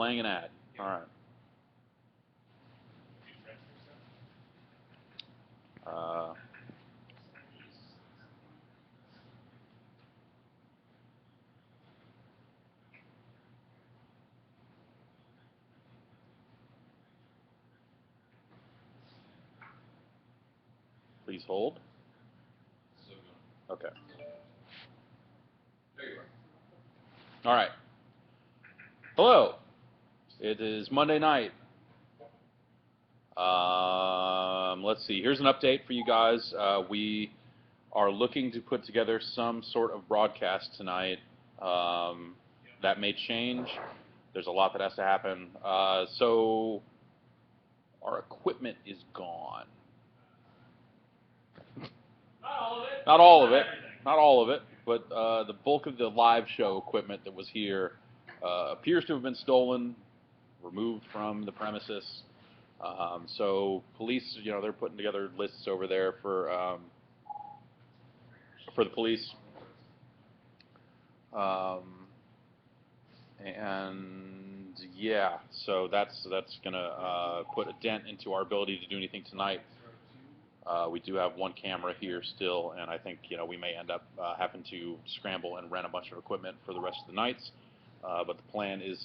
playing an ad. All right. Please hold. Okay. There you are. All right. Hello. It is Monday night. Let's see. Here's an update for you guys. We are looking to put together some sort of broadcast tonight. That may change. There's a lot that has to happen. So our equipment is gone. Not all of it. Not all of it. But the bulk of the live show equipment that was here appears to have been stolen, removed from the premises. So police, they're putting together lists over there for the police. And yeah, so that's gonna put a dent into our ability to do anything tonight. We do have one camera here still, and I think we may end up having to scramble and rent a bunch of equipment for the rest of the nights. But the plan is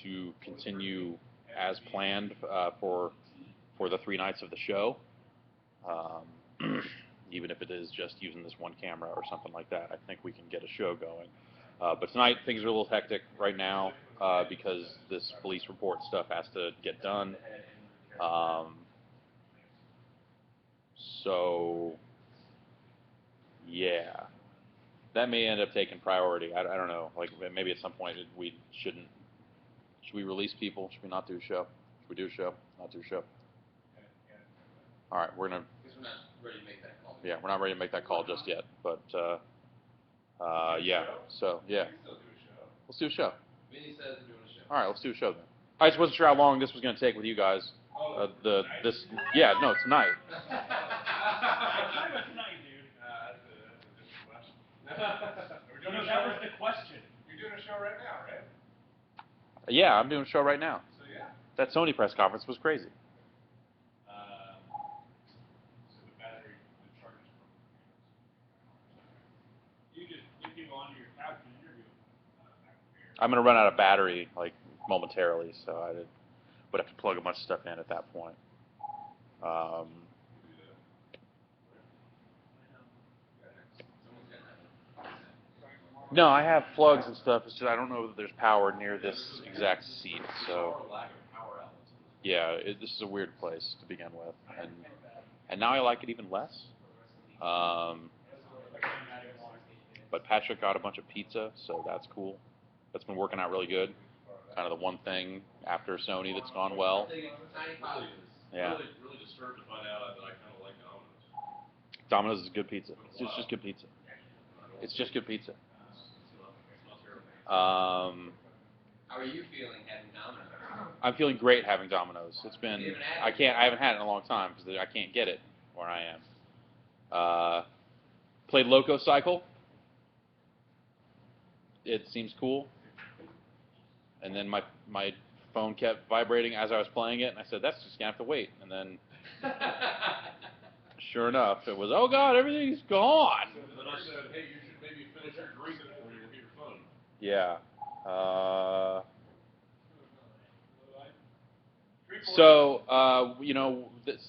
to continue as planned for the 3 nights of the show, even if it is just using this one camera or something like that. I think we can get a show going. But tonight things are a little hectic right now because this police report stuff has to get done. So yeah, that may end up taking priority. I don't know. Like maybe at some point we shouldn't. Should we release people? Should we not do a show? Should we do a show? Not do a show? All right, we're gonna. Because we're not ready to make that call. Yeah, we're not ready to make that call just yet. But yeah. So yeah. Let's do a show. Vinny says we're doing a show. All right, let's do a show then. I just wasn't sure how long this was going to take with you guys. Yeah, no, tonight. Tonight, dude. That's a different question. That was the question. You're doing a show right now, right? Yeah, I'm doing a show right now. So yeah. That Sony press conference was crazy. So the battery, the charges from. You just get people onto your couch and interview them. I'm going to run out of battery like momentarily, so I would have to plug a bunch of stuff in at that point. No, I have plugs and stuff. It's just I don't know that there's power near this exact seat. So yeah, this is a weird place to begin with, and now I like it even less. But Patrick got a bunch of pizza, so that's cool. That's been working out really good. Kind of the one thing after Sony that's gone well. Yeah. Really disturbed to find out that I kind of like Domino's. Domino's is good pizza. It's just good pizza. It's just good pizza. How are you feeling having Domino's? I'm feeling great having Domino's. It's been I haven't had it in a long time because I can't get it where I am. Played Loco Cycle. It seems cool. And then my phone kept vibrating as I was playing it, and I said, that's just going to have to wait. And then, sure enough, it was, oh, God, everything's gone. And then I said, hey, you should maybe finish your drink before you look at your phone. Yeah. So,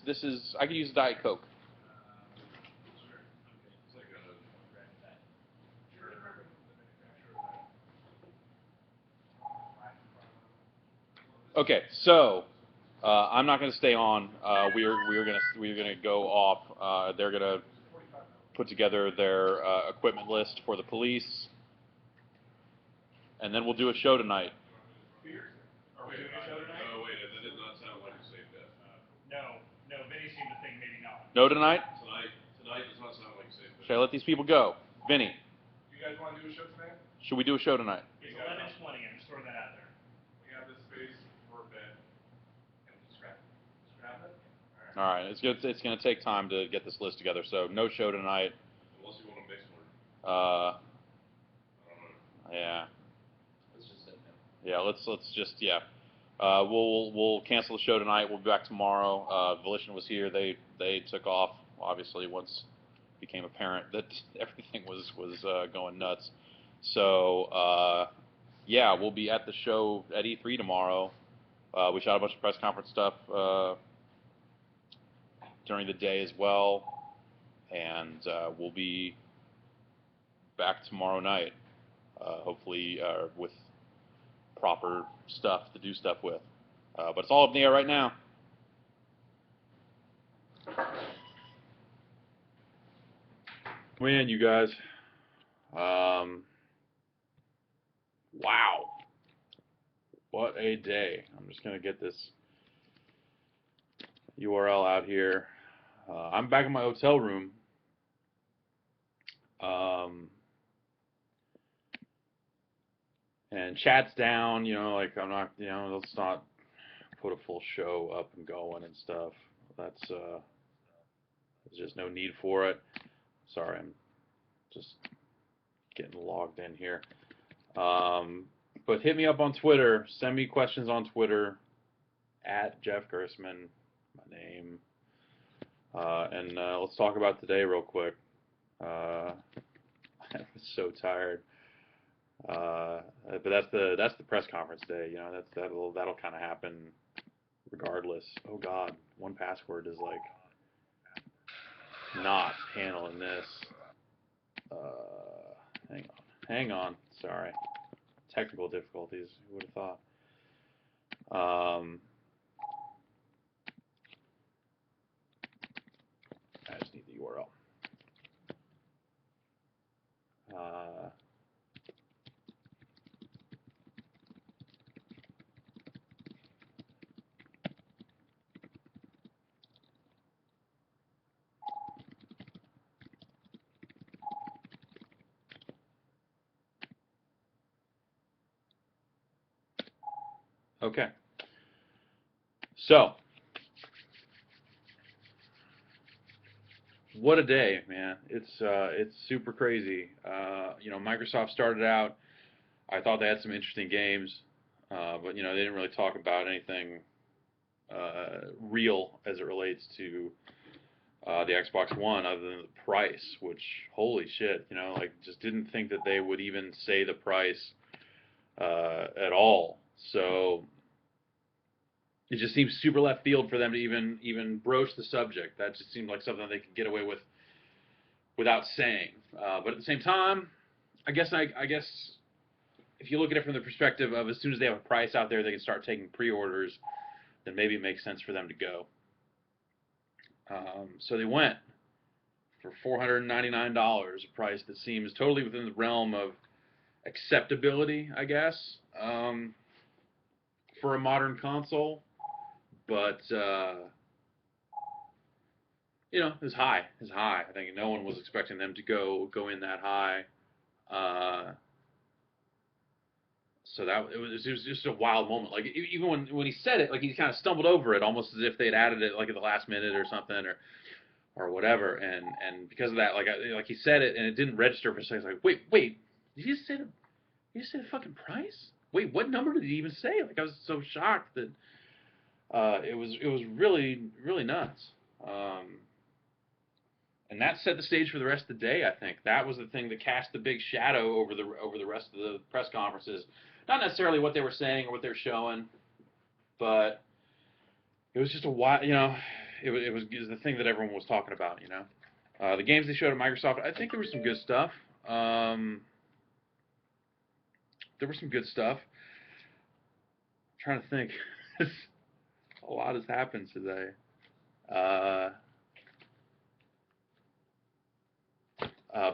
this is, I could use a Diet Coke. Okay, so I'm not going to stay on. We're going to go off. They're going to put together their equipment list for the police, and then we'll do a show tonight. Are we doing a show tonight? Oh wait, that did not sound like a safe bet. No, Vinny seemed to think maybe not. No tonight? Tonight does not sound like a safe bet. Should I let these people go? Vinny, You guys want to do a show tonight? should we do a show tonight? It's 11:20. I'm just throwing that out there. We have the space for a bet. And we scrap it. Scrap it? All right, it's gonna take time to get this list together. So no show tonight. Unless you want to mix one. Uh, I don't know. yeah, Let's just say no. yeah. Let's just yeah. We'll cancel the show tonight. We'll be back tomorrow. Volition was here. They took off obviously once it became apparent that everything was going nuts. So yeah, we'll be at the show at E3 tomorrow. We shot a bunch of press conference stuff during the day as well, and we'll be back tomorrow night, hopefully with proper stuff to do stuff with. But it's all up in the air right now. Man, you guys. Wow. What a day. I'm just going to get this URL out here. I'm back in my hotel room. And chat's down, like I'm not, let's not put a full show up and going and stuff. That's, there's just no need for it. Sorry, I'm just getting logged in here. But hit me up on Twitter. Send me questions on Twitter at Jeff Gersman, my name. And let's talk about today real quick. I'm so tired. But that's the press conference day. That'll kind of happen regardless. Oh God, 1Password is like not handling this. Hang on. Sorry, technical difficulties. Who would have thought? I just need the URL. Okay. So, what a day, man. It's super crazy. Microsoft started out, I thought they had some interesting games, but they didn't really talk about anything real as it relates to the Xbox One other than the price, which, holy shit, just didn't think that they would even say the price at all. So it just seems super left field for them to even broach the subject. That just seemed like something they could get away with without saying. But at the same time, I guess if you look at it from the perspective of as soon as they have a price out there, they can start taking pre-orders, then maybe it makes sense for them to go. So they went for $499, a price that seems totally within the realm of acceptability, I guess, for a modern console. But it's high. It's high. I think no one was expecting them to go in that high. So it was just a wild moment. Like even when he said it, like he kind of stumbled over it, almost as if they'd added it like at the last minute or something, or whatever. And because of that, like he said it and it didn't register for a second. Like wait, did he just say the fucking price? Wait, what number did he even say? Like I was so shocked that it was really nuts. And that set the stage for the rest of the day. I think that was the thing that cast the big shadow over the rest of the press conferences. Not necessarily what they were saying or what they were showing, but it was just a wild, it was the thing that everyone was talking about. The games they showed at Microsoft. I think there was some good stuff. There was some good stuff. I'm trying to think. A lot has happened today.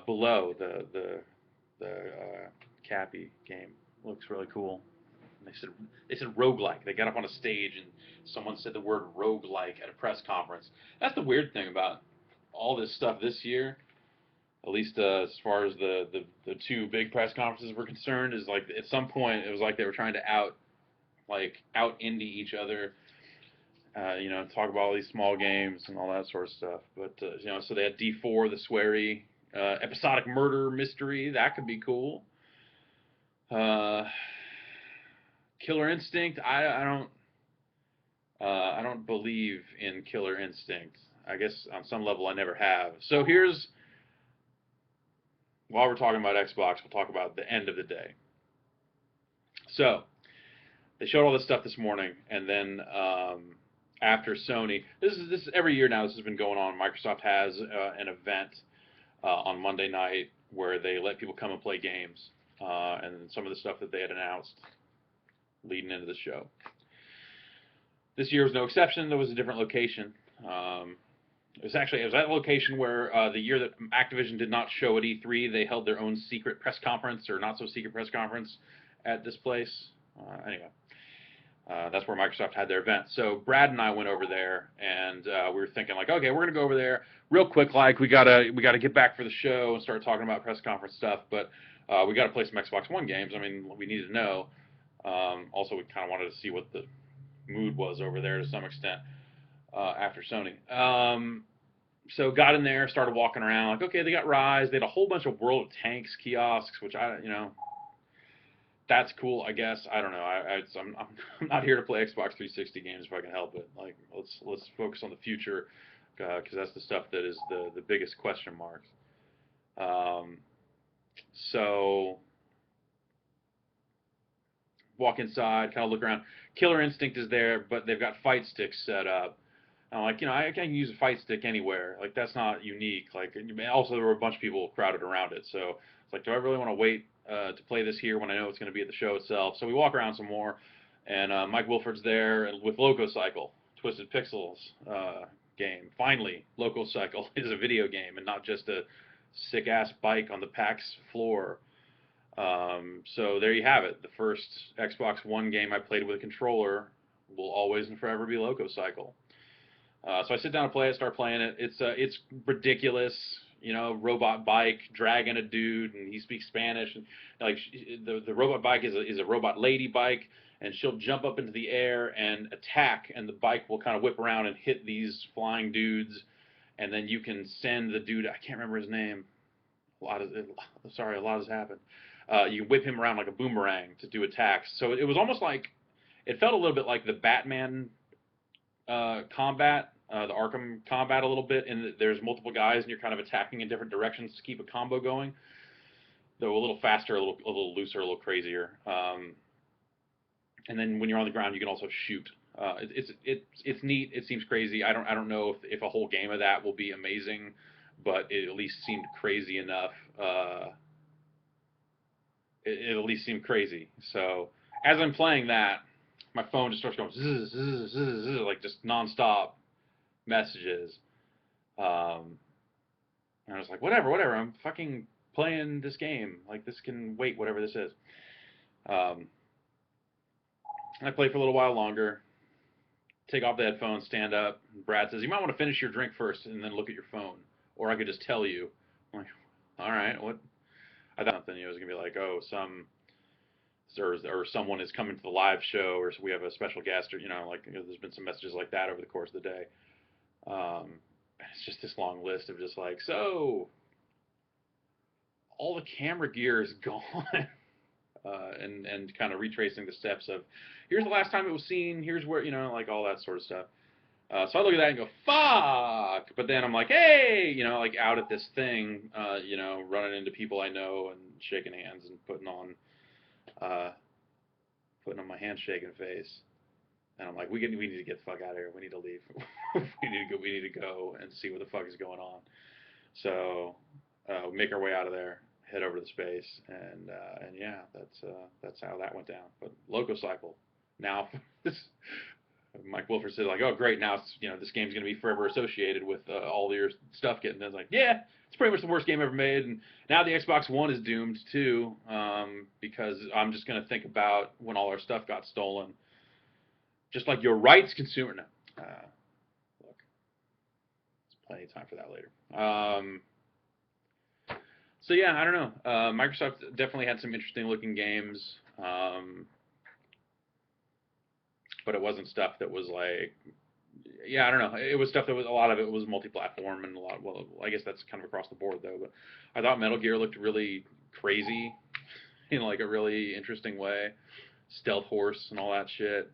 Below the Cappy game looks really cool. And they said roguelike. They got up on a stage and someone said the word roguelike at a press conference. That's the weird thing about all this stuff this year, at least as far as the two big press conferences were concerned, is like at some point it was like they were trying to out indie each other. Talk about all these small games and all that sort of stuff. But so they had D4, the sweary episodic murder mystery. That could be cool. Killer Instinct. I I don't believe in Killer Instinct. I guess on some level I never have. So here's, while we're talking about Xbox, we'll talk about the end of the day. So they showed all this stuff this morning, and then after Sony, this is every year now. This has been going on. Microsoft has an event on Monday night where they let people come and play games, and some of the stuff that they had announced leading into the show. This year was no exception. There was a different location. It was that location where the year that Activision did not show at E3, they held their own secret press conference, or not so secret press conference, at this place. Anyway, that's where Microsoft had their event. So Brad and I went over there, and we were thinking like, okay, we're gonna go over there real quick. Like we gotta get back for the show and start talking about press conference stuff, but we gotta play some Xbox One games. I mean, we needed to know. Also, we kind of wanted to see what the mood was over there to some extent after Sony. So got in there, started walking around. Like, okay, they got Rise. They had a whole bunch of World of Tanks kiosks, which that's cool, I guess. I don't know. I'm not here to play Xbox 360 games if I can help it. Like, let's focus on the future because that's the stuff that is the biggest question marks. So walk inside, kind of look around. Killer Instinct is there, but they've got fight sticks set up. I'm like, I can use a fight stick anywhere. Like, that's not unique. Like, also there were a bunch of people crowded around it. So it's like, do I really want to wait to play this here when I know it's going to be at the show itself? So we walk around some more, and Mike Wilford's there and with Loco Cycle, Twisted Pixels game. Finally, Loco Cycle is a video game and not just a sick-ass bike on the PAX floor. So there you have it. The first Xbox One game I played with a controller will always and forever be Loco Cycle. So I sit down and play it, start playing it. It's ridiculous, robot bike dragging a dude, and he speaks Spanish. And like the robot bike is a robot lady bike, and she'll jump up into the air and attack, and the bike will kind of whip around and hit these flying dudes, and then you can send the dude. I can't remember his name. A lot has happened. You whip him around like a boomerang to do attacks. So it was almost like, it felt a little bit like the Batman combat, the Arkham combat a little bit, in that there's multiple guys and you're kind of attacking in different directions to keep a combo going. Though a little faster, a little looser, a little crazier. And then when you're on the ground, you can also shoot. It's neat. It seems crazy. I don't know if a whole game of that will be amazing, but it at least seemed crazy enough. It at least seemed crazy. So as I'm playing that, my phone just starts going zzz, zzz, zzz, zzz, like just nonstop messages. And I was like, whatever. I'm fucking playing this game. Like, this can wait, whatever this is. And I play for a little while longer. Take off the headphones, stand up. And Brad says, you might want to finish your drink first and then look at your phone. Or I could just tell you. I'm like, all right, what? I thought something, it was going to be like, oh, or someone is coming to the live show, or we have a special guest, or there's been some messages like that over the course of the day. It's just this long list of just like, so all the camera gear is gone, and kind of retracing the steps of, here's the last time it was seen, here's where, like all that sort of stuff. So I look at that and go, fuck! But then I'm like, hey! Like out at this thing, running into people I know and shaking hands and putting on my handshaking face. And I'm like, we need to get the fuck out of here. We need to leave. we need to go and see what the fuck is going on. So make our way out of there, head over to the space, and yeah, that's how that went down. But Loco Cycle, now Mike Wilford said, like, oh great, now it's, this game's gonna be forever associated with all your stuff getting. I was like, yeah, it's pretty much the worst game ever made, and now the Xbox One is doomed too, because I'm just gonna think about when all our stuff got stolen, just like your rights consumer. No, look, there's plenty of time for that later. So yeah, I don't know. Microsoft definitely had some interesting looking games. But it wasn't stuff that was like, yeah, I don't know. It was stuff that was, a lot of it was multi-platform, and well, I guess that's kind of across the board though. But I thought Metal Gear looked really crazy in like a really interesting way. Stealth Horse and all that shit.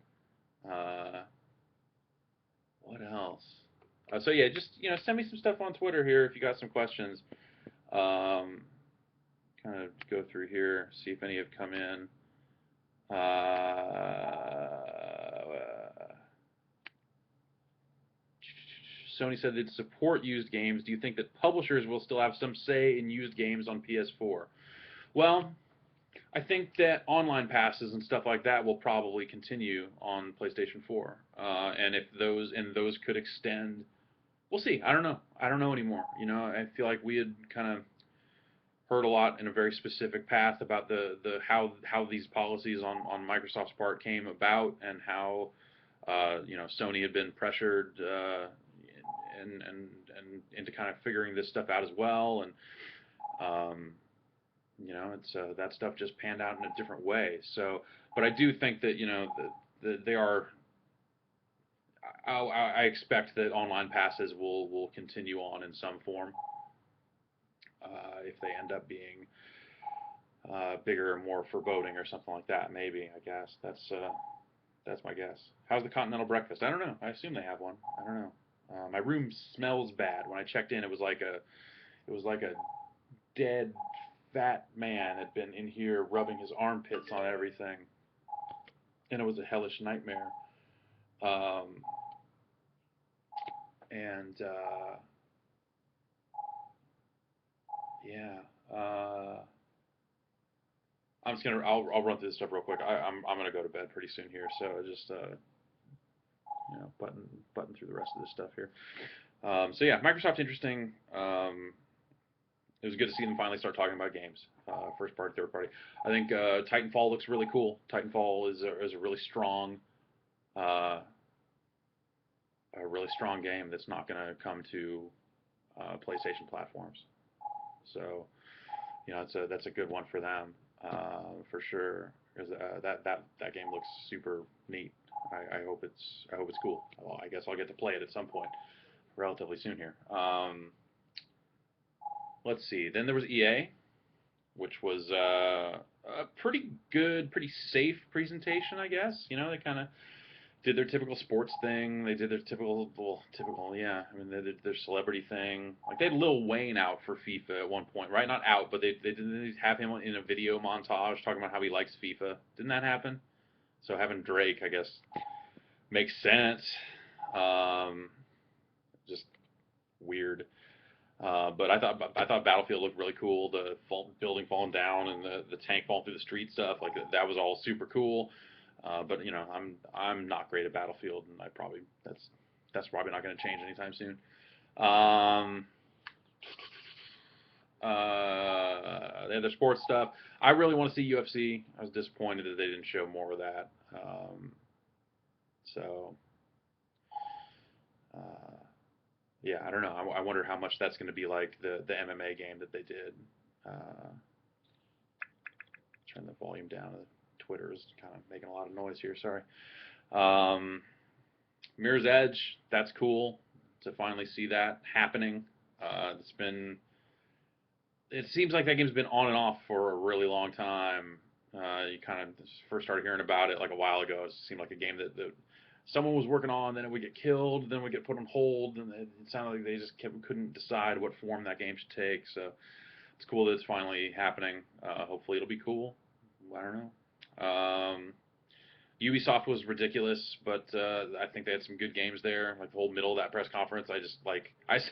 What else? So yeah, just send me some stuff on Twitter here if you got some questions. Kind of go through here, see if any have come in. Sony said they'd support used games. Do you think that publishers will still have some say in used games on PS4? Well, I think that online passes and stuff like that will probably continue on PlayStation 4, and if those could extend, we'll see. I don't know. I don't know anymore. I feel like we had kind of heard a lot in a very specific path about the how these policies on Microsoft's part came about, and how Sony had been pressured and into kind of figuring this stuff out as well, and it's that stuff just panned out in a different way. So, but I do think that they are. I expect that online passes will continue on in some form. If they end up being bigger and more foreboding or something like that, maybe, I guess that's my guess. How's the continental breakfast? I don't know. I assume they have one. I don't know. My room smells bad. When I checked in, it was like a dead fat man had been in here rubbing his armpits on everything, and it was a hellish nightmare. And yeah. I'm just gonna. I'll run through this stuff real quick. I'm gonna go to bed pretty soon here, so I just button through the rest of this stuff here. So yeah, Microsoft's interesting. It was good to see them finally start talking about games, first party, third party. I think Titanfall looks really cool. Titanfall is a really strong game that's not going to come to PlayStation platforms. So that's a good one for them. For sure, because that game looks super neat. I hope it's cool. Well, I guess I'll get to play it at some point, relatively soon here. Let's see. Then there was EA, which was a pretty good, pretty safe presentation, I guess. They kind of did their typical sports thing. They did their typical, yeah. I mean, they did their celebrity thing. Like, they had Lil Wayne out for FIFA at one point, right? Not out, but they did have him in a video montage talking about how he likes FIFA. Didn't that happen? So having Drake, I guess, makes sense. Just weird. But I thought Battlefield looked really cool. The building falling down and the tank falling through the street stuff, like that was all super cool. But I'm not great at Battlefield, and that's probably not going to change anytime soon. They had their sports stuff. I really want to see UFC. I was disappointed that they didn't show more of that. So. Yeah, I don't know. I wonder how much that's going to be like the MMA game that they did. Turn the volume down. Twitter is kind of making a lot of noise here. Sorry. Mirror's Edge. That's cool to finally see that happening. It seems like that game's been on and off for a really long time. You kind of first started hearing about it like a while ago. It seemed like a game that someone was working on, then it would get killed, then it would get put on hold, and it sounded like they just couldn't decide what form that game should take. So it's cool that it's finally happening. Hopefully it'll be cool. I don't know. Ubisoft was ridiculous, but I think they had some good games there. Like the whole middle of that press conference, I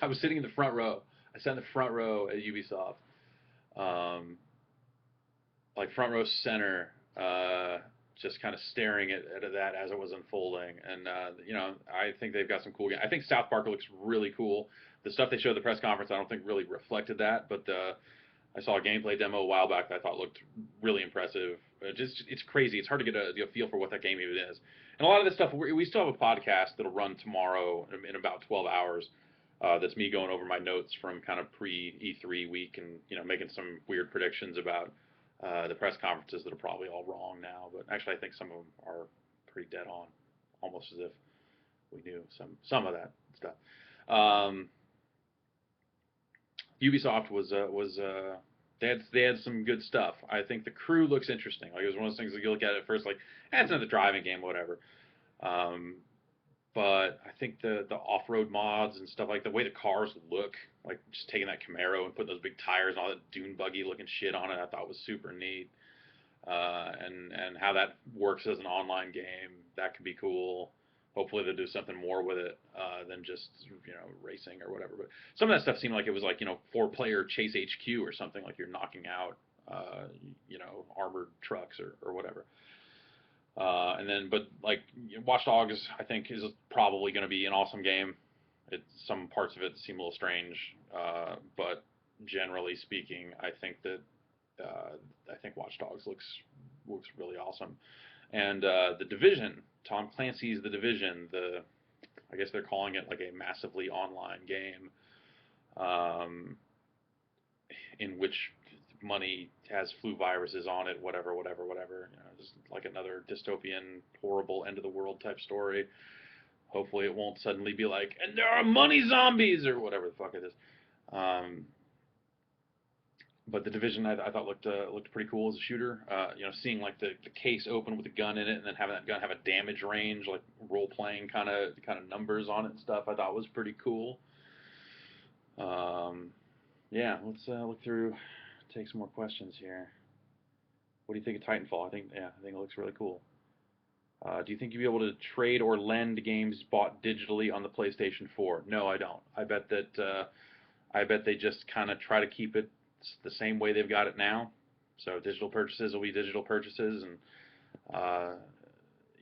was sitting in the front row. I sat in the front row at Ubisoft, like front row center. Just kind of staring at that as it was unfolding. And, I think they've got some cool games. I think South Park looks really cool. The stuff they showed at the press conference, I don't think really reflected that, but I saw a gameplay demo a while back that I thought looked really impressive. It's crazy. It's hard to get a feel for what that game even is. And a lot of this stuff, we still have a podcast that'll run tomorrow in about 12 hours. That's me going over my notes from kind of pre-E3 week and, making some weird predictions about the press conferences that are probably all wrong now, but actually I think some of them are pretty dead on, almost as if we knew some of that stuff. Ubisoft was they had some good stuff. I think the crew looks interesting. Like, it was one of those things that you look at it first like, it's another driving game, whatever. but I think the off-road mods and stuff, like the way the cars look, like just taking that Camaro and putting those big tires and all that dune buggy looking shit on it, I thought was super neat. And how that works as an online game, that could be cool. Hopefully they'll do something more with it than just racing or whatever. But some of that stuff seemed like it was like 4-player Chase HQ or something, like you're knocking out armored trucks or whatever. But like Watch Dogs, I think is probably going to be an awesome game. Some parts of it seem a little strange, but generally speaking, I think Watch Dogs looks really awesome. And The Division, Tom Clancy's The Division, I guess they're calling it like a massively online game, in which money has flu viruses on it, whatever. Just like another dystopian, horrible end of the world type story. Hopefully, it won't suddenly be like, and there are money zombies or whatever the fuck it is. But The Division I thought looked pretty cool as a shooter. Seeing like the case open with a gun in it, and then having that gun have a damage range, like role playing kind of numbers on it and stuff, I thought was pretty cool. Yeah, let's look through, take some more questions here. What do you think of Titanfall? I think it looks really cool. Do you think you'll be able to trade or lend games bought digitally on the PlayStation 4? No, I don't. I bet they just kind of try to keep it the same way they've got it now. So digital purchases will be digital purchases, and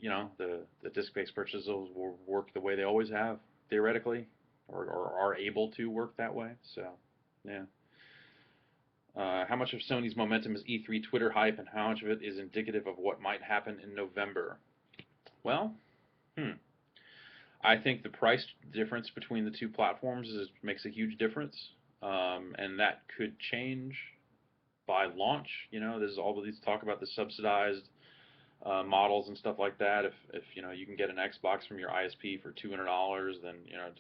the disc-based purchases will work the way they always have, theoretically, or are able to work that way. So, yeah. How much of Sony's momentum is E3 Twitter hype, and how much of it is indicative of what might happen in November? Well, I think the price difference between the two platforms makes a huge difference, and that could change by launch. There's all these talk about the subsidized models and stuff like that. If you can get an Xbox from your ISP for $200, then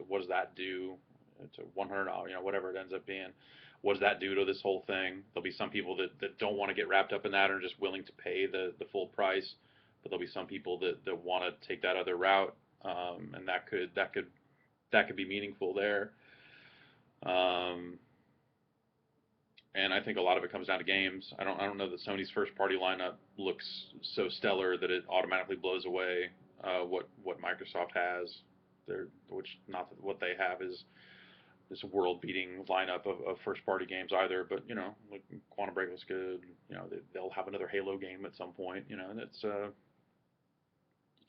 what does that do to $100? Whatever it ends up being. What does that do to this whole thing? There'll be some people that don't want to get wrapped up in that and are just willing to pay the full price, but there'll be some people that want to take that other route, and that could be meaningful there. And I think a lot of it comes down to games. I don't know that Sony's first party lineup looks so stellar that it automatically blows away what Microsoft has. What they have is this world-beating lineup of first-party games either, but like Quantum Break was good. They'll have another Halo game at some point. That's you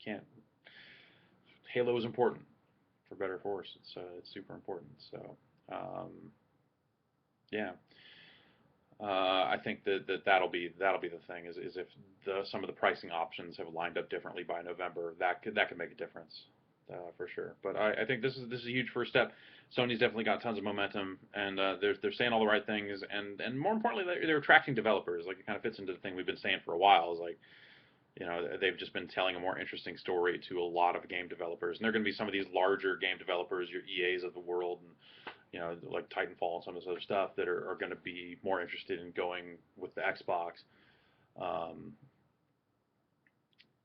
can't. Halo is important, for better or for worse. It's super important. So yeah, I think that'll be the thing is if some of the pricing options have lined up differently by November, that could make a difference. For sure. But I think this is a huge first step. Sony's definitely got tons of momentum, and they're saying all the right things, and more importantly, they're attracting developers. Like, it kind of fits into the thing we've been saying for a while. Is like, they've just been telling a more interesting story to a lot of game developers, and they're going to be some of these larger game developers, your EAs of the world, and like Titanfall and some of this other stuff that are going to be more interested in going with the Xbox.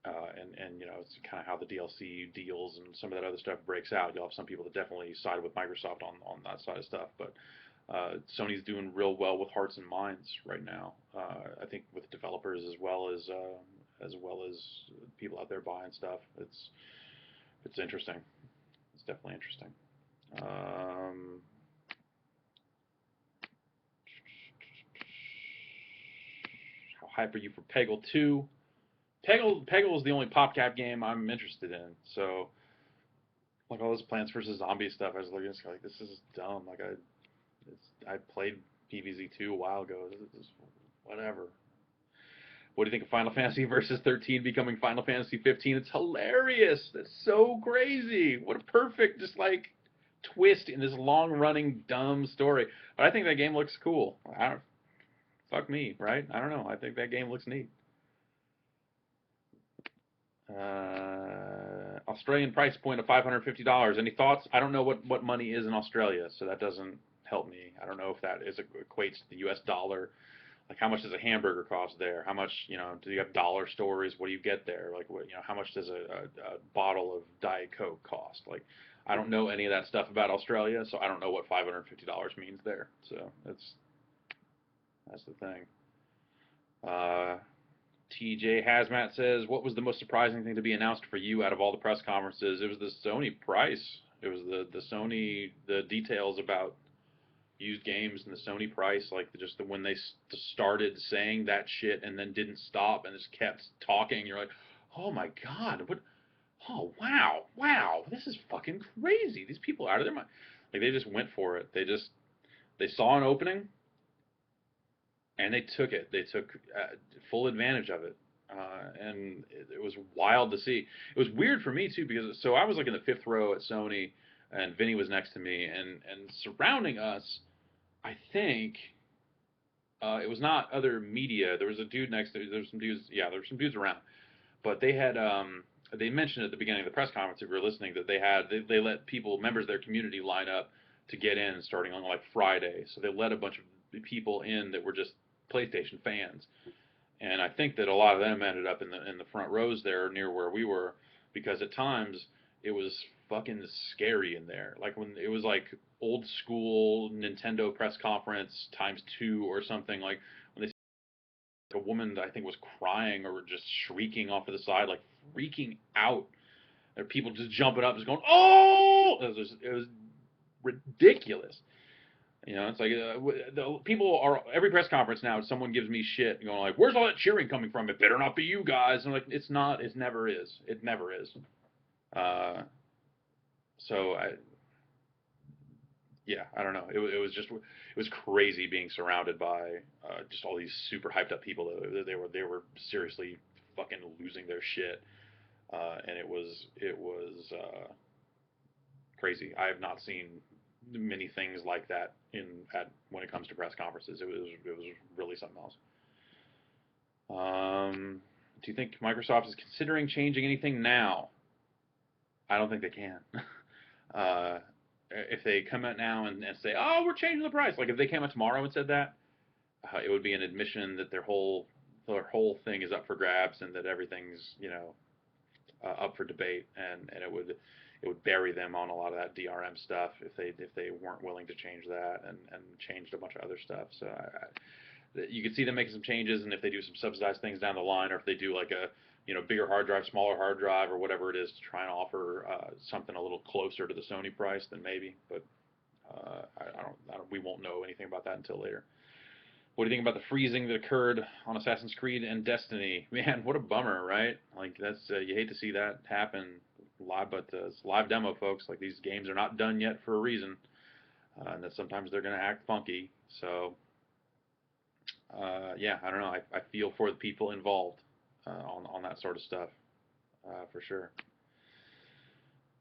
And it's kind of how the DLC deals and some of that other stuff breaks out. You'll have some people that definitely side with Microsoft on that side of stuff, but Sony's doing real well with hearts and minds right now. I think with developers as well as people out there buying stuff. It's interesting. It's definitely interesting. How hype are you for Peggle 2? Peggle is the only PopCap game I'm interested in. So, like all this Plants vs. Zombies stuff, I was looking at this, like, this is dumb. Like, I played PvZ 2 a while ago. This is whatever. What do you think of Final Fantasy Versus 13 becoming Final Fantasy 15? It's hilarious. That's so crazy. What a perfect, just like, twist in this long-running dumb story. But I think that game looks cool. Fuck me, right? I don't know. I think that game looks neat. Australian price point of $550. Any thoughts? I don't know what money is in Australia, so that doesn't help me. I don't know if that equates to the US dollar Like, how much does a hamburger cost there? How much, do you have dollar stores? What do you get there? Like, what, how much does a bottle of Diet Coke cost? Like, I don't know any of that stuff about Australia, so I don't know what $550 means there. So that's the thing. TJ Hazmat says, what was the most surprising thing to be announced for you out of all the press conferences? It was the Sony price. It was the Sony, the details about used games and the Sony price, like just when they started saying that shit and then didn't stop and just kept talking. You're like, oh my god, what? Oh wow, this is fucking crazy. These people are out of their mind. Like, they just went for it. They saw an opening and they took it. They took full advantage of it. And it was wild to see. It was weird for me too, because so I was like in the fifth row at Sony, and Vinny was next to me, and surrounding us, I think it was not other media. There was a dude next to. There was some dudes. Yeah, there were some dudes around, but they mentioned at the beginning of the press conference, if you were listening, that they let people, members of their community, line up to get in starting on like Friday. So they let a bunch of people in that were just PlayStation fans, and I think that a lot of them ended up in the front rows there near where we were, because at times it was fucking scary in there. Like, when it was like old school Nintendo press conference times 2 or something, like when a woman that I think was crying or just shrieking off to the side, like freaking out. There are people just jumping up, just going, "Oh!" It was ridiculous. It's like the people are every press conference now. Someone gives me shit, going like, "Where's all that cheering coming from? It better not be you guys." And I'm like, it's not. It never is. It never is. Uh, so I don't know. It was crazy being surrounded by just all these super hyped up people. They were seriously fucking losing their shit, and it was crazy. I have not seen many things like that when it comes to press conferences. It was really something else. Do you think Microsoft is considering changing anything now? I don't think they can. If they come out now and say, "Oh, we're changing the price," like if they came out tomorrow and said that, it would be an admission that their whole thing is up for grabs, and that everything's up for debate, and it would bury them on a lot of that DRM stuff if they weren't willing to change that and changed a bunch of other stuff. So you could see them making some changes, and if they do some subsidized things down the line, or if they do like a bigger hard drive, smaller hard drive, or whatever it is, to try and offer something a little closer to the Sony price, then maybe. But we won't know anything about that until later. What do you think about the freezing that occurred on Assassin's Creed and Destiny? Man, what a bummer, right? Like, that's you hate to see that happen live, but it's live demo, folks. Like, these games are not done yet for a reason, and that sometimes they're going to act funky. So, I don't know. I feel for the people involved on that sort of stuff, for sure.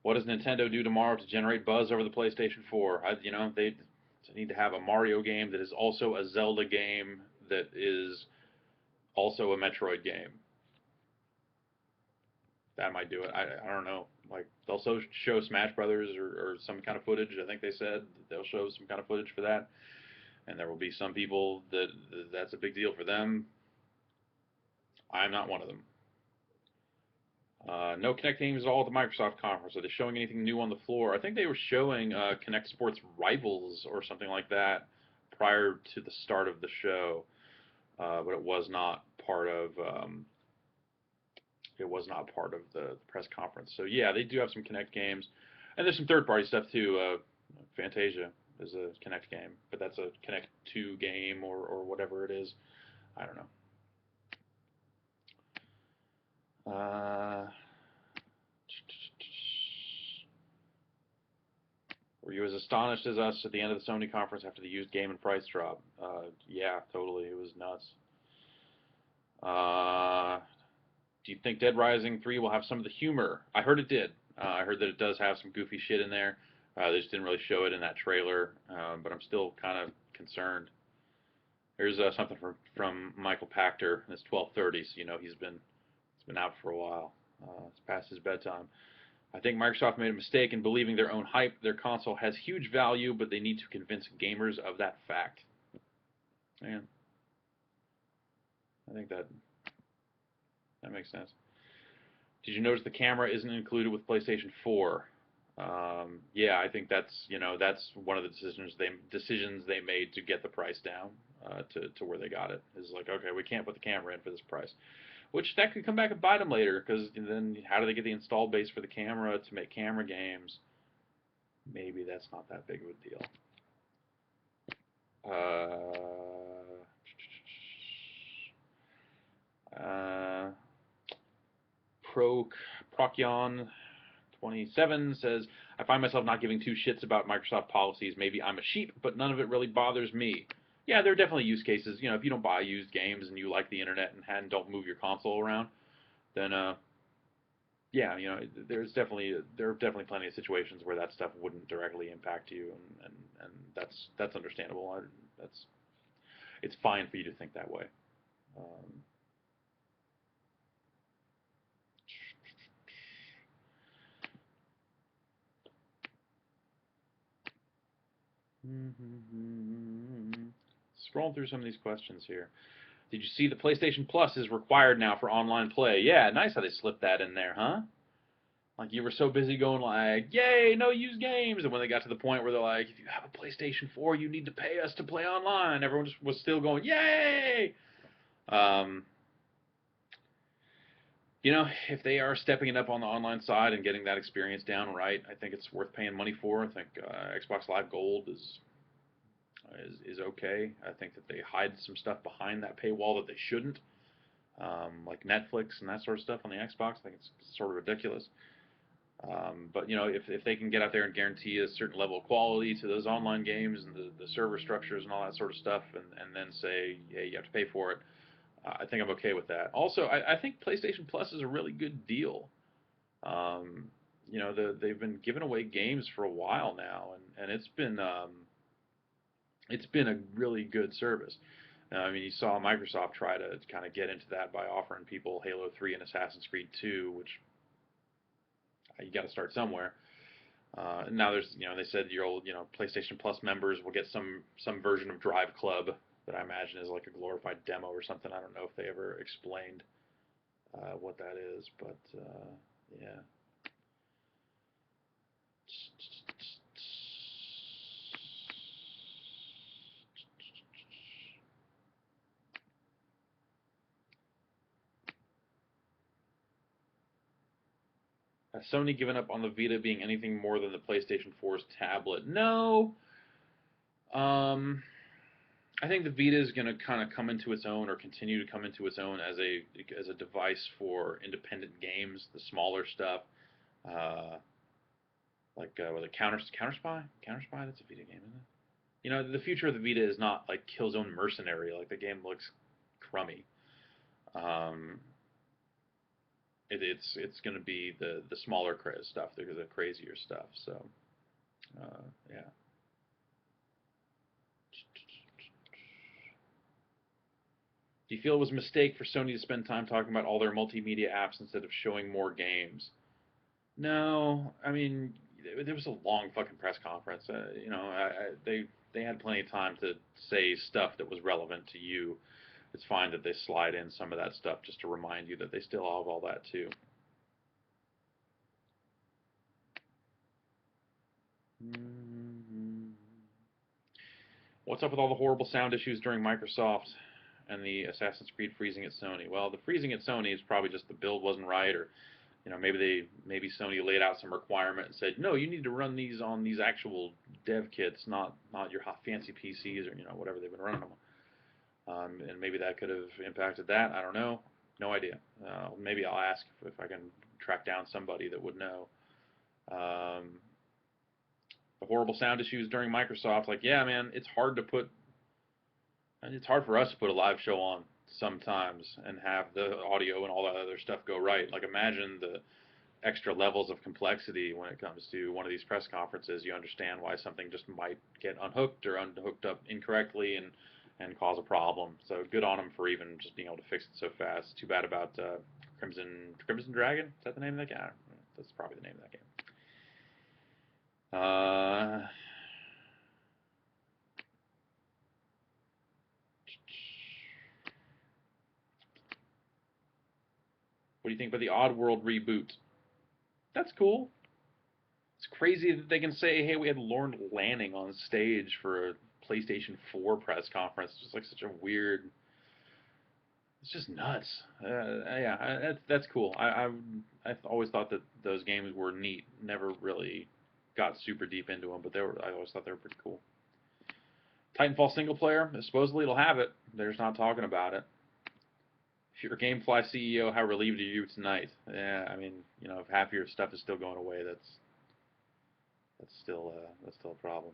What does Nintendo do tomorrow to generate buzz over the PlayStation 4? They need to have a Mario game that is also a Zelda game that is also a Metroid game. That might do it. I don't know. Like, they'll also show Smash Brothers or some kind of footage. I think they said they'll show some kind of footage for that. And there will be some people that's a big deal for them. I'm not one of them. No Kinect games at all at the Microsoft conference. Are they showing anything new on the floor? I think they were showing Kinect Sports Rivals or something like that prior to the start of the show, but it was not part of the press conference. So yeah, they do have some Kinect games, and there's some third-party stuff too. Fantasia is a Kinect game, but that's a Kinect 2 game or whatever it is. I don't know. Were you as astonished as us at the end of the Sony conference after the used game and price drop? Yeah, totally. It was nuts. Do you think Dead Rising 3 will have some of the humor? I heard it did. I heard that it does have some goofy shit in there. They just didn't really show it in that trailer, but I'm still kind of concerned. Here's something from Michael Pachter. It's 12:30, so he's been out for a while. It's past his bedtime. I think Microsoft made a mistake in believing their own hype. Their console has huge value, but they need to convince gamers of that fact. Man. think that makes sense. Did you notice the camera isn't included with PlayStation 4? Yeah, I think that's one of the decisions they made to get the price down to where they got it. Is like, okay, we can't put the camera in for this price, which that could come back and bite them later, because then how do they get the install base for the camera to make camera games? Maybe that's not that big of a deal. Procyon 27 says, I find myself not giving two shits about Microsoft policies. Maybe I'm a sheep, but none of it really bothers me. Yeah, there are definitely use cases. If you don't buy used games and you like the internet and don't move your console around, then yeah, there are definitely plenty of situations where that stuff wouldn't directly impact you, and that's understandable. It's fine for you to think that way. Scrolling through some of these questions here. Did you see the PlayStation Plus is required now for online play? Yeah, nice how they slipped that in there, huh? Like, you were so busy going like, yay, no used games, and when they got to the point where they're like, if you have a PlayStation 4, you need to pay us to play online, everyone just was still going, yay! If they are stepping it up on the online side and getting that experience down right, I think it's worth paying money for. I think Xbox Live Gold is okay. I think that they hide some stuff behind that paywall that they shouldn't, like Netflix and that sort of stuff on the Xbox. I think it's sort of ridiculous. But if they can get out there and guarantee a certain level of quality to those online games and the server structures and all that sort of stuff, and then say, hey, you have to pay for it, I think I'm okay with that. Also, I think PlayStation Plus is a really good deal. They've been giving away games for a while now, and it's been a really good service. I mean, you saw Microsoft try to kind of get into that by offering people Halo 3 and Assassin's Creed 2, which you got to start somewhere. Now they said your old, PlayStation Plus members will get some version of Drive Club that I imagine is like a glorified demo or something. I don't know if they ever explained what that is, but yeah. Has Sony given up on the Vita being anything more than the PlayStation 4's tablet? No. I think the Vita is going to kind of come into its own, or continue to come into its own as a device for independent games, the smaller stuff, like was it Counter Spy? Counter Spy, that's a Vita game, isn't it? The future of the Vita is not like Killzone Mercenary. Like, the game looks crummy. It's going to be the smaller stuff, the crazier stuff. So yeah. Do you feel it was a mistake for Sony to spend time talking about all their multimedia apps instead of showing more games? No, I mean, there was a long fucking press conference. They had plenty of time to say stuff that was relevant to you. It's fine that they slide in some of that stuff just to remind you that they still have all that too. What's up with all the horrible sound issues during Microsoft and the Assassin's Creed freezing at Sony? Well, the freezing at Sony is probably just the build wasn't right, or maybe Sony laid out some requirement and said, no, you need to run these on these actual dev kits, not your hot fancy PCs, or whatever they've been running them on. And maybe that could have impacted that. I don't know. No idea. Maybe I'll ask if I can track down somebody that would know. The horrible sound issues during Microsoft, like, yeah, man, it's hard for us to put a live show on sometimes and have the audio and all that other stuff go right. Like, imagine the extra levels of complexity when it comes to one of these press conferences. You understand why something just might get unhooked or unhooked up incorrectly and cause a problem. So good on them for even just being able to fix it so fast. Too bad about Crimson Dragon. Is that the name of that game? That's probably the name of that game. What do you think about the Oddworld reboot? That's cool. It's crazy that they can say, "Hey, we had Lorne Lanning on stage for a PlayStation 4 press conference." It's just like such a weird. It's just nuts. Yeah, that's cool. I've always thought that those games were neat. Never really got super deep into them, but I always thought they were pretty cool. Titanfall single player, supposedly it'll have it. They're just not talking about it. If you're a GameFly CEO, how relieved are you tonight? Yeah, I mean, if half your stuff is still going away, that's still a problem.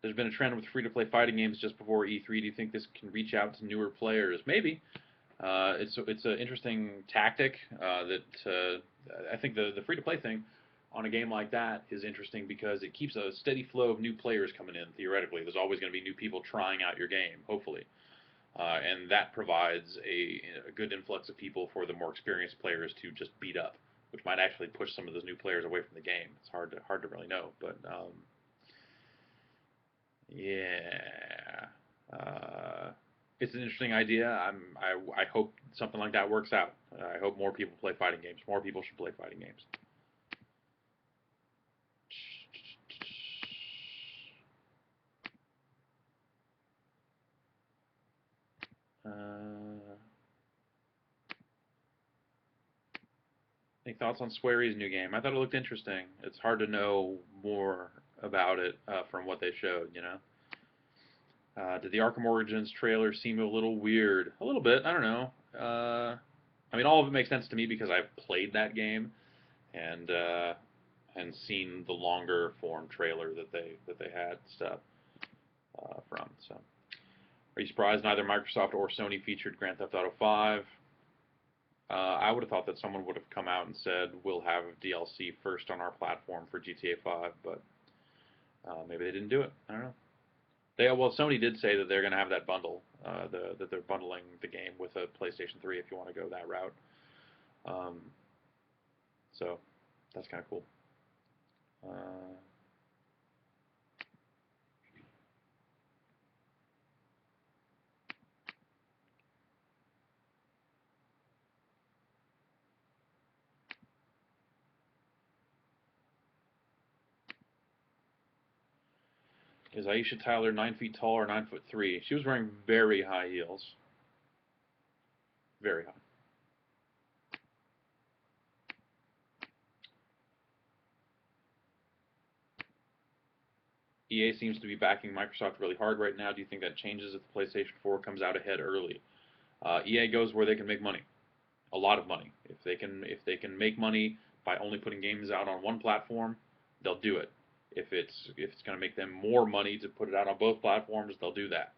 There's been a trend with free-to-play fighting games just before E3. Do you think this can reach out to newer players? Maybe. It's an interesting tactic that I think the free-to-play thing on a game like that is interesting because it keeps a steady flow of new players coming in, theoretically. There's always going to be new people trying out your game, hopefully. And that provides a good influx of people for the more experienced players to just beat up, which might actually push some of those new players away from the game. It's hard to really know, but yeah, it's an interesting idea. I hope something like that works out. I hope more people play fighting games. More people should play fighting games. Any thoughts on Swery's new game? I thought it looked interesting. It's hard to know more about it from what they showed, Did the Arkham Origins trailer seem a little weird? A little bit. I don't know. I mean, all of it makes sense to me because I've played that game and seen the longer form trailer that they had stuff from. So, are you surprised neither Microsoft or Sony featured Grand Theft Auto 5? I would have thought that someone would have come out and said we'll have DLC first on our platform for GTA 5, but maybe they didn't do it. I don't know. Sony did say that they're going to have that bundle, that they're bundling the game with a PlayStation 3 if you want to go that route. So that's kind of cool. Is Aisha Tyler 9 feet tall or 9'3"? She was wearing very high heels. Very high. EA seems to be backing Microsoft really hard right now. Do you think that changes if the PlayStation 4 comes out ahead early? EA goes where they can make money, a lot of money. If they can make money by only putting games out on one platform, they'll do it. If it's going to make them more money to put it out on both platforms, they'll do that.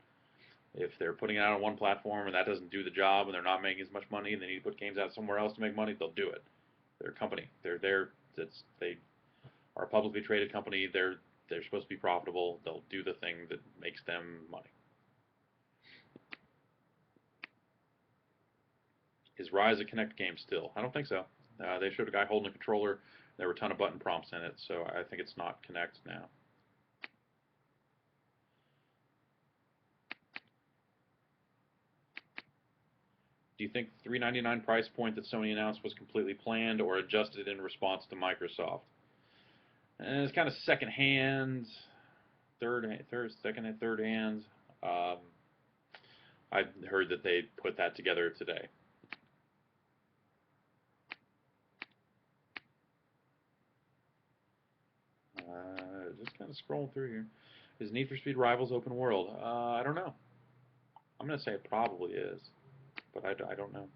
If they're putting it out on one platform and that doesn't do the job and they're not making as much money and they need to put games out somewhere else to make money, they'll do it. They're a company. They're there. They are a publicly traded company. They're supposed to be profitable. They'll do the thing that makes them money. Is Rise a Kinect game still? I don't think so. They showed a guy holding a controller. There were a ton of button prompts in it, so I think it's not Kinect now. Do you think the $399 price point that Sony announced was completely planned or adjusted in response to Microsoft? And it's kind of second-hand, second and third hand. I heard that they put that together today. Just kind of scrolling through here. Is Need for Speed Rivals open world? I don't know. I'm going to say it probably is, but I don't know.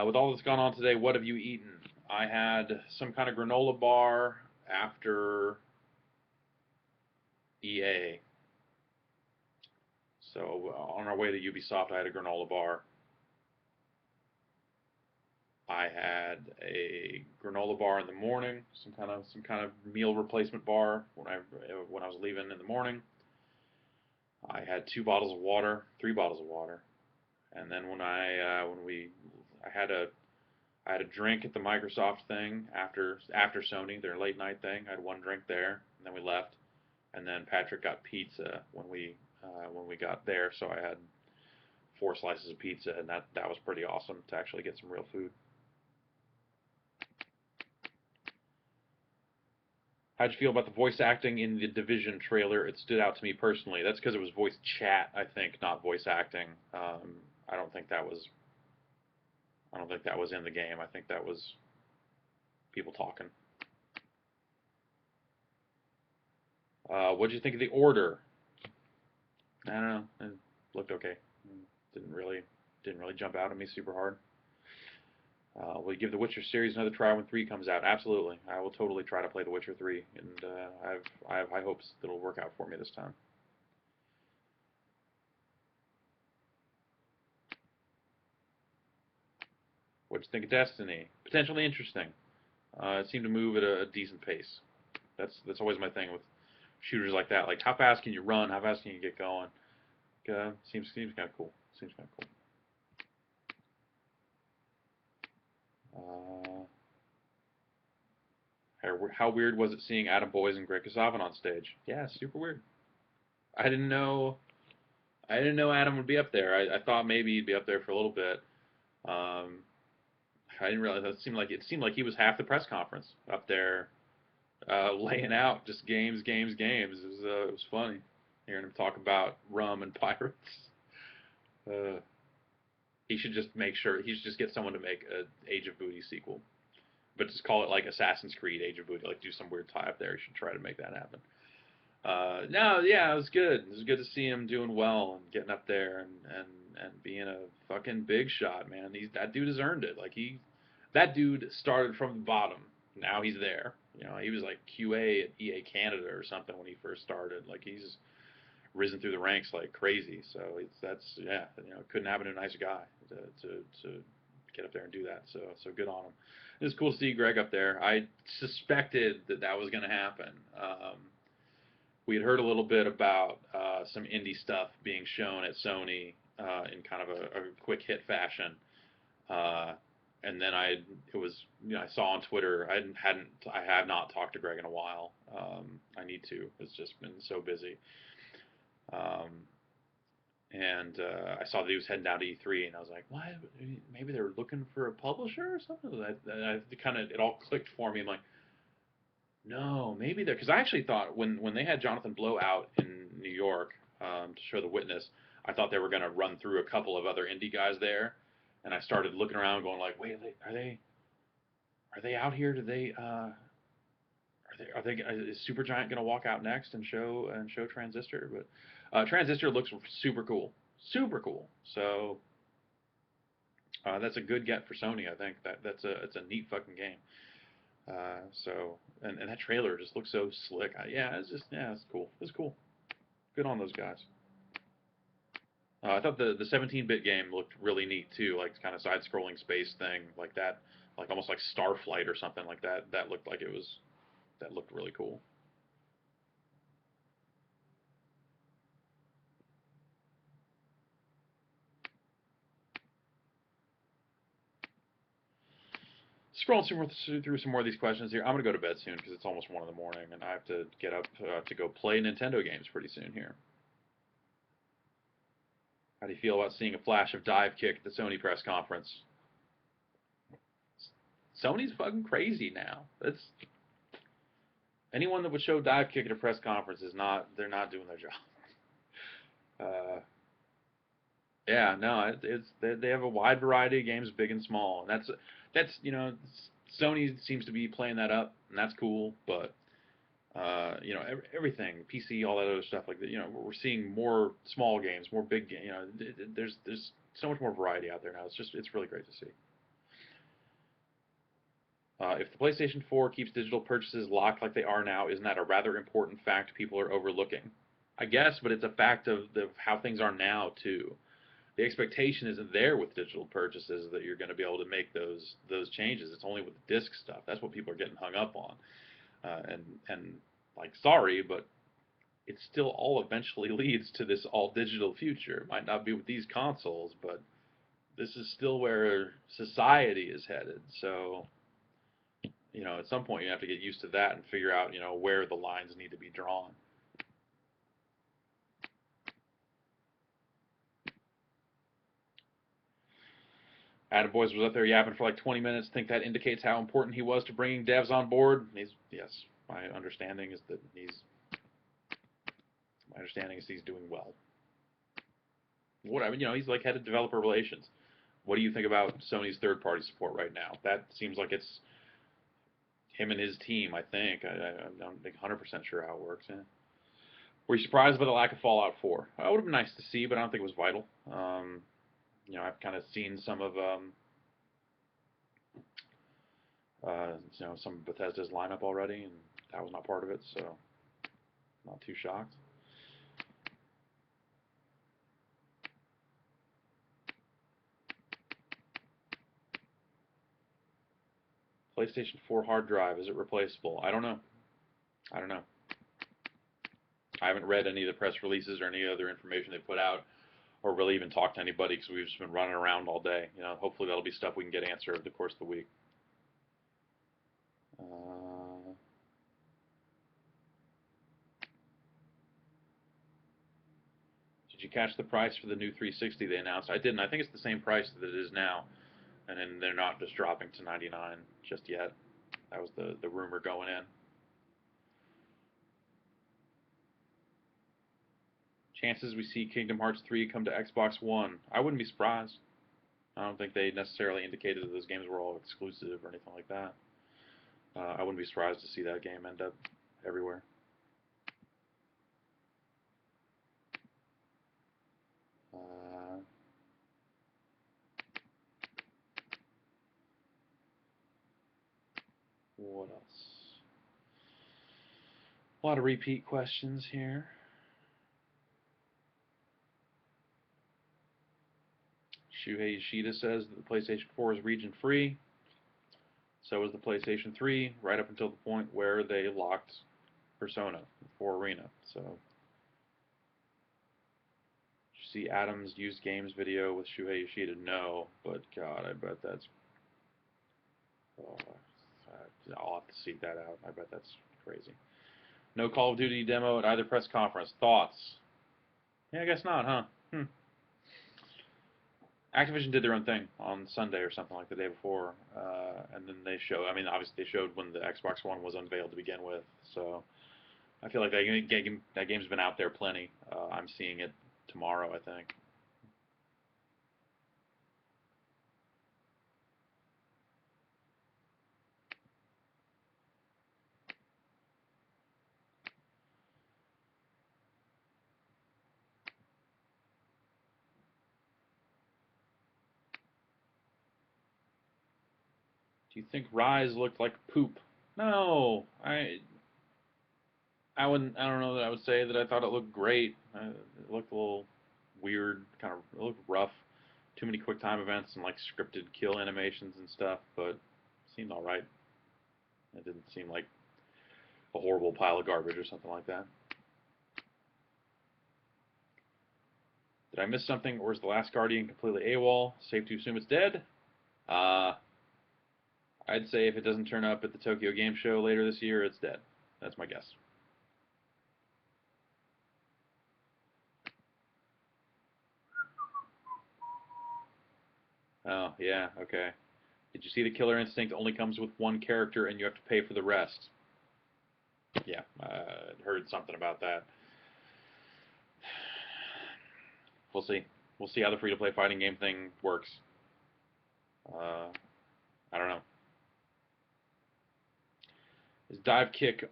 With all that's gone on today, what have you eaten? I had some kind of granola bar after EA. So on our way to Ubisoft, I had a granola bar. I had a granola bar in the morning, some kind of meal replacement bar when I was leaving in the morning. I had 3 bottles of water, and then when I had a I had a drink at the Microsoft thing after Sony, their late night thing. I had one drink there, and then we left. And then Patrick got pizza when we got there, so I had 4 slices of pizza, and that was pretty awesome to actually get some real food. How'd you feel about the voice acting in the Division trailer? It stood out to me personally. That's because it was voice chat, I think, not voice acting. I don't think that was. I don't think that was in the game. I think that was people talking. What did you think of the Order? I don't know. It looked okay. Didn't really jump out at me super hard. Will you give the Witcher series another try when 3 comes out? Absolutely. I will totally try to play The Witcher 3, and I have high hopes that it'll work out for me this time. What'd you think of Destiny? Potentially interesting. It seemed to move at a decent pace. That's always my thing with shooters like that. Like, how fast can you run? How fast can you get going? Seems kind of cool. Seems kind of cool. How weird was it seeing Adam Boyes and Greg Kasavin on stage? Yeah, super weird. I didn't know. I didn't know Adam would be up there. I thought maybe he'd be up there for a little bit. Um, I didn't realize it seemed like he was half the press conference up there, laying out just games, games, games. It was funny hearing him talk about rum and pirates. Uh, he should just make sure he should just get someone to make a Age of Booty sequel, but just call it like Assassin's Creed Age of Booty. Like do some weird tie up there. He should try to make that happen. No, yeah, it was good. It was good to see him doing well and getting up there and being a fucking big shot, man. That dude has earned it. That dude started from the bottom. Now he's there. You know, he was like QA at EA Canada or something when he first started. Like he's risen through the ranks like crazy. So it couldn't happen to a nicer guy to get up there and do that. So good on him. It was cool to see Greg up there. I suspected that was going to happen. We had heard a little bit about some indie stuff being shown at Sony in kind of a quick hit fashion, and then I saw on Twitter. I have not talked to Greg in a while. I need to. It's just been so busy. And I saw that he was heading down to E3, and I was like, what? Maybe they were looking for a publisher or something. It all clicked for me. I'm like, no, maybe they're because I actually thought when they had Jonathan Blow out in New York to show The Witness, I thought they were going to run through a couple of other indie guys there, and I started looking around, going like, wait, are they out here? Is Supergiant going to walk out next and show Transistor? But Transistor looks super cool, super cool. So that's a good get for Sony. I think it's a neat fucking game. And that trailer just looks so slick. It's cool. It's cool. Good on those guys. I thought the 17-bit game looked really neat too, like kind of side-scrolling space thing like that, like almost like Starflight or something like that. That looked really cool. Scrolling through some more of these questions here. I'm gonna go to bed soon because it's almost 1 in the morning, and I have to get up to go play Nintendo games pretty soon here. How do you feel about seeing a flash of dive kick at the Sony press conference? Sony's fucking crazy now. That's anyone that would show dive kick at a press conference they're not doing their job. Yeah, no, they have a wide variety of games, big and small, and that's Sony seems to be playing that up, and that's cool. But everything, PC, all that other stuff like that. We're seeing more small games, more big games. There's so much more variety out there now. It's really great to see. If the PlayStation 4 keeps digital purchases locked like they are now, isn't that a rather important fact people are overlooking? I guess, but it's a fact of how things are now too. The expectation isn't there with digital purchases that you're going to be able to make those changes. It's only with the disc stuff. That's what people are getting hung up on. And like, sorry, but it still all eventually leads to this all digital future. It might not be with these consoles, but this is still where society is headed. So, at some point you have to get used to that and figure out, where the lines need to be drawn. Attaboys was up there yapping for like 20 minutes. Think that indicates how important he was to bringing devs on board? Yes. My understanding is he's doing well. Whatever, he's like head of developer relations. What do you think about Sony's third-party support right now? That seems like it's him and his team, I think. I'm not 100% sure how it works. Yeah. Were you surprised by the lack of Fallout 4? It would have been nice to see, but I don't think it was vital. I've kind of seen some of some of Bethesda's lineup already, and that was not part of it, so not too shocked. PlayStation 4 hard drive, is it replaceable? I don't know. I haven't read any of the press releases or any other information they put out, or really even talked to anybody because we've just been running around all day. Hopefully that'll be stuff we can get answered over the course of the week. Did you catch the price for the new 360 they announced? I didn't. I think it's the same price that it is now, and then they're not just dropping to $99 just yet. That was the rumor going in. Chances we see Kingdom Hearts 3 come to Xbox One? I wouldn't be surprised. I don't think they necessarily indicated that those games were all exclusive or anything like that. I wouldn't be surprised to see that game end up everywhere. What else? A lot of repeat questions here. Shuhei Yoshida says that the PlayStation 4 is region free. So is the PlayStation 3, right up until the point where they locked Persona 4 Arena. So, did you see Adam's used games video with Shuhei Yoshida? No, but God, I bet that's. Oh, I'll have to seek that out. I bet that's crazy. No Call of Duty demo at either press conference. Thoughts? Yeah, I guess not, huh? Activision did their own thing on Sunday or something like the day before, and then they showed. I mean, obviously they showed when the Xbox One was unveiled to begin with. So I feel like that game's been out there plenty. I'm seeing it tomorrow, I think. Do you think Rise looked like poop? No, I wouldn't. I don't know that I would say that I thought it looked great. It looked a little weird, it looked rough. Too many quick time events and like scripted kill animations and stuff, but it seemed all right. It didn't seem like a horrible pile of garbage or something like that. Did I miss something, or is The Last Guardian completely AWOL? Safe to assume it's dead? I'd say if it doesn't turn up at the Tokyo Game Show later this year, it's dead. That's my guess. Oh, yeah, okay. Did you see the Killer Instinct only comes with one character and you have to pay for the rest? Yeah, I heard something about that. We'll see. We'll see how the free-to-play fighting game thing works. I don't know. Is dive kick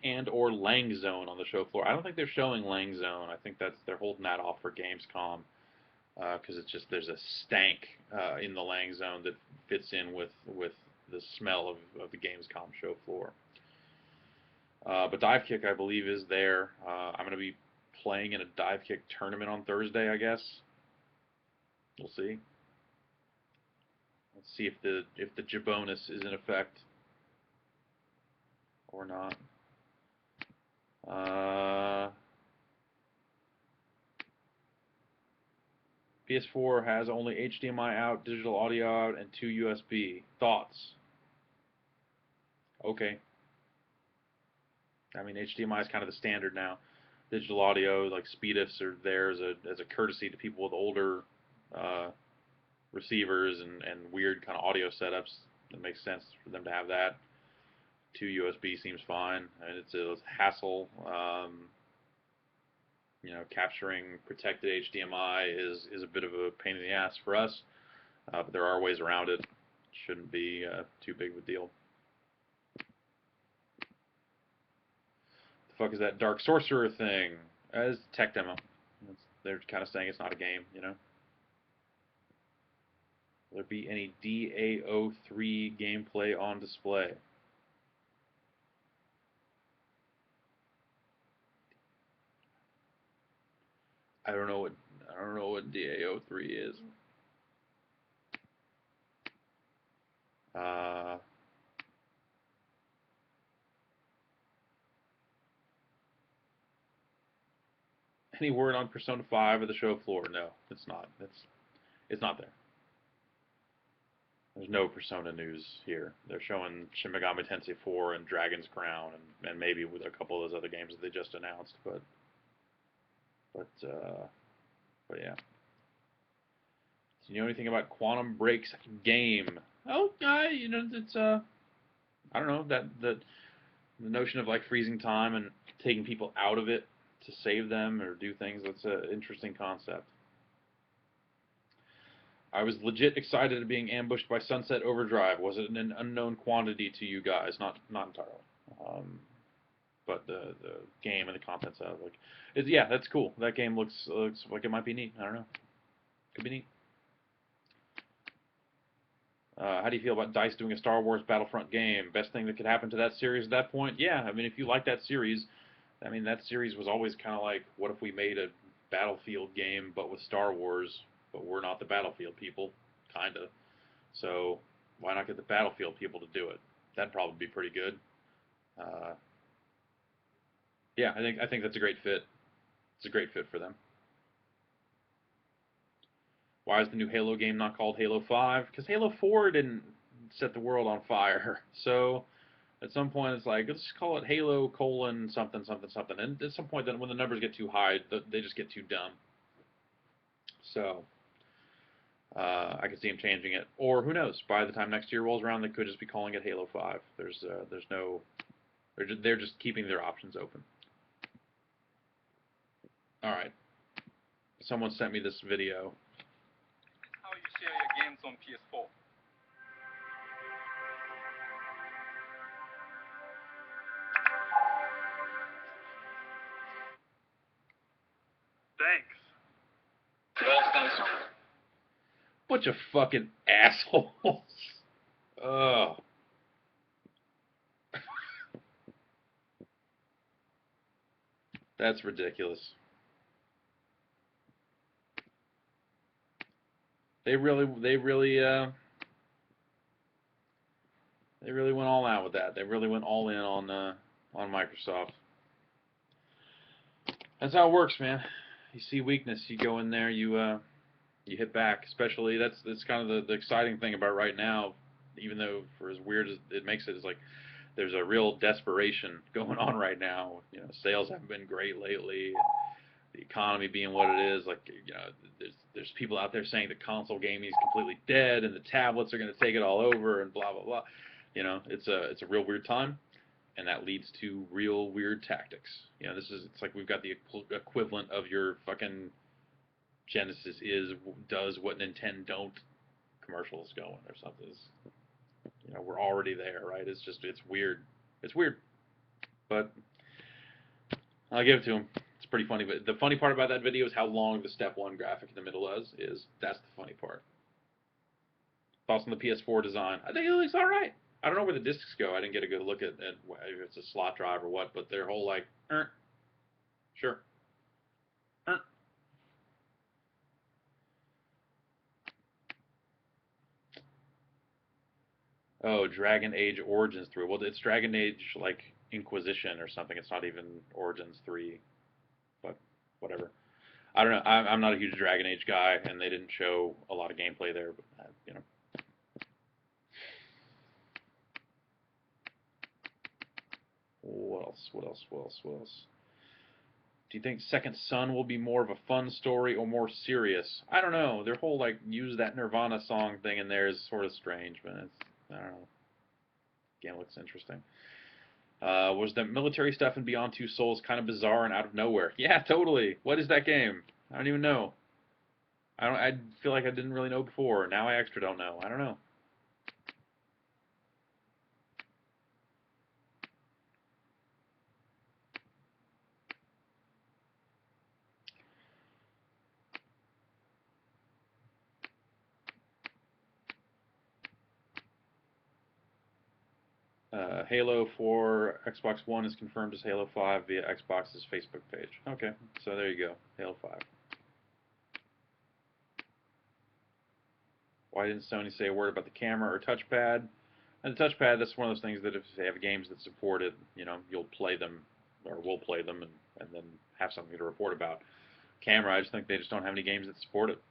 and or Lang Zone on the show floor? I don't think they're showing Lang Zone. I think they're holding that off for Gamescom because it's just there's a stank in the Lang Zone that fits in with the smell of the Gamescom show floor. But dive kick, I believe, is there. I'm going to be playing in a dive kick tournament on Thursday, I guess. We'll see. Let's see if the Jabonus is in effect or not. PS4 has only HDMI out, digital audio out, and 2 USB. Thoughts? Okay. I mean, HDMI is kind of the standard now. Digital audio, like speediffs, are there as a courtesy to people with older receivers and weird kind of audio setups. It makes sense for them to have that. 2 USB seems fine. I mean, it's a hassle. Capturing protected HDMI is a bit of a pain in the ass for us, but there are ways around it. Shouldn't be too big of a deal. The fuck is that Dark Sorcerer thing? It's a tech demo. They're kind of saying it's not a game, Will there be any DAO3 gameplay on display? I don't know what DAO3 is. Any word on Persona 5 or the show floor? No, it's not. It's not there. There's no Persona news here. They're showing Shin Megami Tensei 4 and Dragon's Crown and maybe with a couple of those other games that they just announced, but yeah. Do you know anything about Quantum Break's game? Oh, it's I don't know, that the notion of like freezing time and taking people out of it to save them or do things, that's an interesting concept. I was legit excited at being ambushed by Sunset Overdrive. Was it an unknown quantity to you guys? Not entirely. But the game and the contents of it, yeah, that's cool. That game looks like it might be neat. I don't know. Could be neat. How do you feel about DICE doing a Star Wars Battlefront game? Best thing that could happen to that series at that point? Yeah, I mean, if you like that series, I mean, that series was always kind of like, what if we made a Battlefield game but with Star Wars, but we're not the Battlefield people, kind of. So why not get the Battlefield people to do it? That'd probably be pretty good. Yeah, I think that's a great fit. It's a great fit for them. Why is the new Halo game not called Halo 5? Because Halo 4 didn't set the world on fire. So at some point it's like, let's just call it Halo : something something something. And at some point then when the numbers get too high, they just get too dumb. So I could see them changing it. Or who knows? By the time next year rolls around, they could just be calling it Halo 5. They're just keeping their options open. All right. Someone sent me this video. How you share your games on PS4? Thanks. Bunch of fucking assholes. Ugh. That's ridiculous. They really went all out with that. They really went all in on Microsoft. That's how it works, man. You see weakness, you go in there, you hit back. Especially that's kind of the exciting thing about right now. Even though for as weird as it makes it, is like there's a real desperation going on right now. Sales haven't been great lately. The economy being what it is, like there's people out there saying that console gaming is completely dead and the tablets are going to take it all over and blah blah blah. It's a real weird time, and that leads to real weird tactics. It's like we've got the equivalent of your fucking Genesis does what Nintendo don't commercials going or something. We're already there, right? It's weird. It's weird, but I'll give it to him. It's pretty funny. But the funny part about that video is how long the step 1 graphic in the middle is. That's the funny part. Thoughts on the PS4 design? I think it looks all right. I don't know where the discs go. I didn't get a good look at if it's a slot drive or what, but their whole like, sure. Oh, Dragon Age Origins 3. Well, it's Dragon Age like Inquisition or something. It's not even Origins 3, but whatever. I don't know. I'm not a huge Dragon Age guy, and they didn't show a lot of gameplay there. But you know. What else? What else? What else? What else? Do you think Second Son will be more of a fun story or more serious? I don't know. Their whole like use that Nirvana song thing in there is sort of strange, but it's, I don't know. Game looks interesting. Was the military stuff in Beyond Two Souls kind of bizarre and out of nowhere? Yeah, totally. What is that game? I don't even know. I feel like I didn't really know before. Now I extra don't know. I don't know. Halo for Xbox One is confirmed as Halo 5 via Xbox's Facebook page. Okay, so there you go. Halo 5. Why didn't Sony say a word about the camera or touchpad? And the touchpad, that's one of those things that if they have games that support it, you know, you'll play them, or we'll play them, and then have something to report about. Camera, I just think they just don't have any games that support it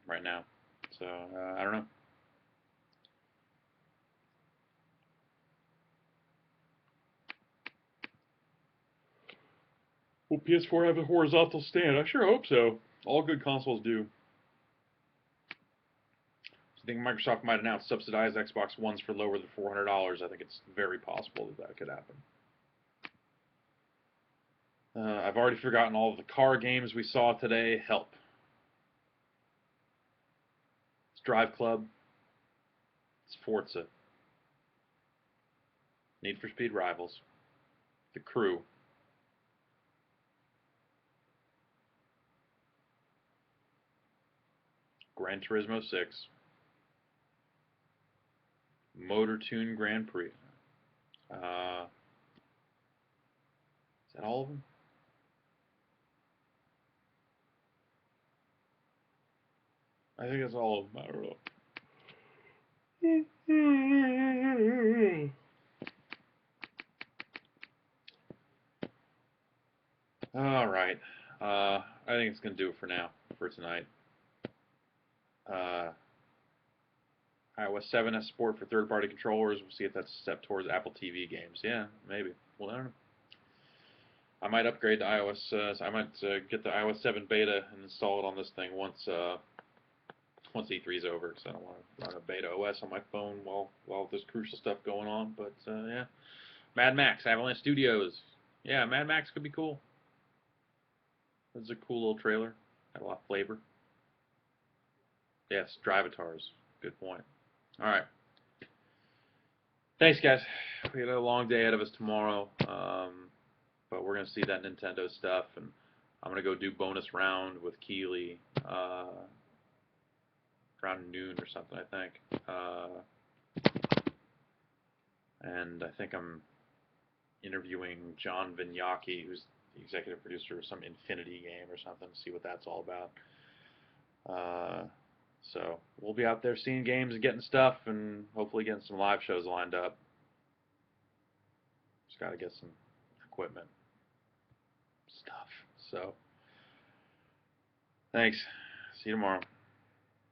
right now. So, I don't know. Will PS4 have a horizontal stand? I sure hope so. All good consoles do. I think Microsoft might announce subsidized Xbox Ones for lower than $400. I think it's very possible that that could happen. I've already forgotten all of the car games we saw today. Help. It's Drive Club. It's Forza. Need for Speed Rivals. The Crew. Gran Turismo 6. Motor Tune Grand Prix. Is that all of them? I think that's all of them. I don't know. All right. I think it's going to do it for now, for tonight. iOS 7 has support for third-party controllers. We'll see if that's a step towards Apple TV games. Yeah, maybe. Well, I don't know. I might upgrade to iOS. I might get the iOS 7 beta and install it on this thing once E3's over, because I don't want to run a beta OS on my phone while there's crucial stuff going on. But yeah, Mad Max, Avalanche Studios. Yeah, Mad Max could be cool. This is a cool little trailer. Had a lot of flavor. Yes, Drivatars. Good point. All right. Thanks, guys. We got a long day ahead of us tomorrow, but we're going to see that Nintendo stuff, and I'm going to go do bonus round with Keeley around noon or something, I think. And I think I'm interviewing John Vignacchi, who's the executive producer of some Infinity game or something, to see what that's all about. So we'll be out there seeing games and getting stuff, and hopefully getting some live shows lined up. Just got to get some equipment stuff. So thanks. See you tomorrow.